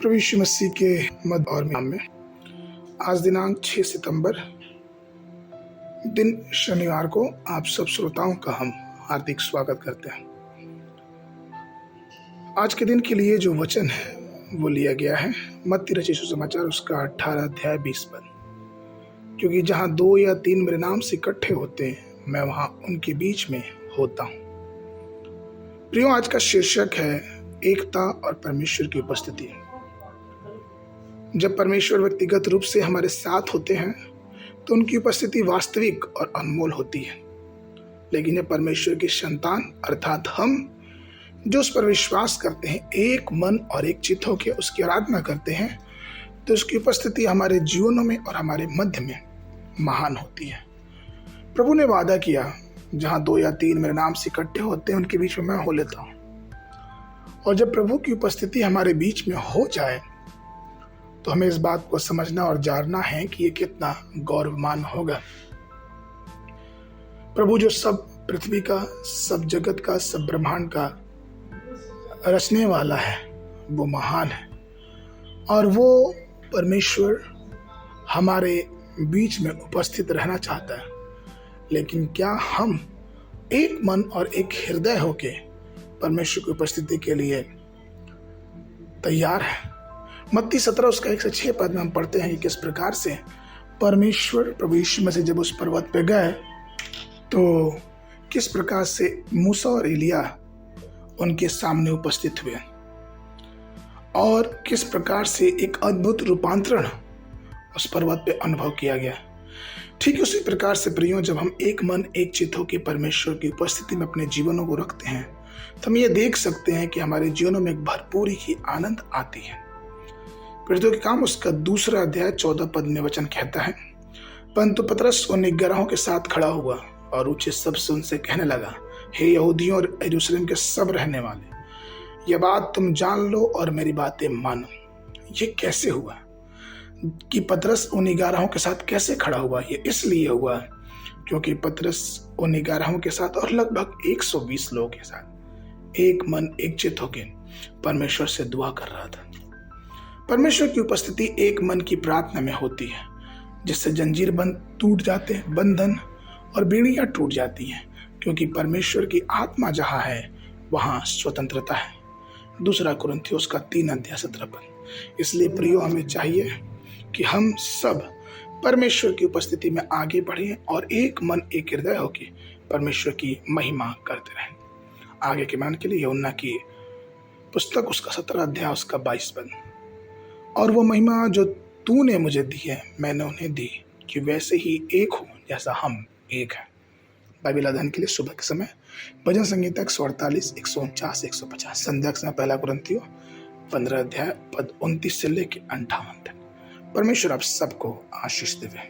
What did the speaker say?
प्रभु यीशु मसीह के मध्य और नाम में आज दिनांक 6 सितंबर दिन शनिवार को आप सब श्रोताओं का हम हार्दिक स्वागत करते हैं। आज के दिन के लिए जो वचन है वो लिया गया है मत्ती रचित सुसमाचार उसका 18 अध्याय 20 पद, क्योंकि जहाँ 2 या 3 मेरे नाम से इकट्ठे होते हैं मैं वहां उनके बीच में होता हूँ। प्रियो, आज का शीर्षक है एकता और परमेश्वर की उपस्थिति। जब परमेश्वर व्यक्तिगत रूप से हमारे साथ होते हैं तो उनकी उपस्थिति वास्तविक और अनमोल होती है। लेकिन जब परमेश्वर की संतान अर्थात हम जो उस पर विश्वास करते हैं, एक मन और एक चित्त होकर उसकी आराधना करते हैं, तो उसकी उपस्थिति हमारे जीवनों में और हमारे मध्य में महान होती है। प्रभु ने वादा किया, जहां 2 या 3 मेरे नाम से इकट्ठे होते हैं उनके बीच में मैं हो लेता हूं। और जब प्रभु की उपस्थिति हमारे बीच में हो जाए तो हमें इस बात को समझना और जानना है कि ये कितना गौरवमान होगा। प्रभु जो सब पृथ्वी का, सब जगत का, सब ब्रह्मांड का रचने वाला है, वो महान है और वो परमेश्वर हमारे बीच में उपस्थित रहना चाहता है। लेकिन क्या हम एक मन और एक हृदय होके परमेश्वर की उपस्थिति के लिए तैयार हैं? मत्ती 17 उसका 1 से 6 पद में हम पढ़ते हैं कि किस प्रकार से परमेश्वर प्रभु यीशु मसीह जब उस पर्वत पे गए तो किस प्रकार से मूसा और एलिया उनके सामने उपस्थित हुए और किस प्रकार से एक अद्भुत रूपांतरण उस पर्वत पे अनुभव किया गया। ठीक उसी प्रकार से प्रियो, जब हम एक मन एक चित्त होकर परमेश्वर की उपस्थिति में अपने जीवनों को रखते हैं तो हम ये देख सकते हैं कि हमारे जीवनों में एक भरपूरी की आनंद आती है। प्रेरितों के काम उसका 2 अध्याय 14 पद में वचन कहता है, परंतु पतरस उन 11 के साथ खड़ा हुआ और ऊंचे शब्द से उनसे कहने लगा, हे यहूदियों और यरूशलेम के सब रहने वाले, यह बात तुम जान लो और मेरी बातें मानो। ये कैसे हुआ कि पतरस उन 11 के साथ कैसे खड़ा हुआ? ये इसलिए हुआ क्योंकि पतरस उन 11 के साथ और लगभग 120 लोगों के साथ एक मन एक चित्त होकर परमेश्वर से दुआ कर रहा था। परमेश्वर की उपस्थिति एक मन की प्रार्थना में होती है, जिससे जंजीर बंद टूट जाते हैं, बंधन और बेड़ियां टूट जाती हैं, क्योंकि परमेश्वर की आत्मा जहां है वहां स्वतंत्रता है। 2 कुरिन्थियों उसका 3 अध्याय 17 पद। इसलिए प्रियो, हमें चाहिए कि हम सब परमेश्वर की उपस्थिति में आगे बढ़ें और एक मन एक हृदय होकर परमेश्वर की महिमा करते रहें। आगे के मान के लिए यूहन्ना की पुस्तक उसका 17 अध्याय उसका 22 पद। और वो महिमा जो तूने मुझे दी है मैंने उन्हें दी, कि वैसे ही एक हो जैसा हम एक हैं। बाइबल अध्ययन के लिए सुबह के समय भजन संगीता 148, 149, 150। संध्या के समय 1 कुरिन्थियों 15 अध्याय पद 29 से लेकर 58 तक। परमेश्वर आप सबको आशीष देवे।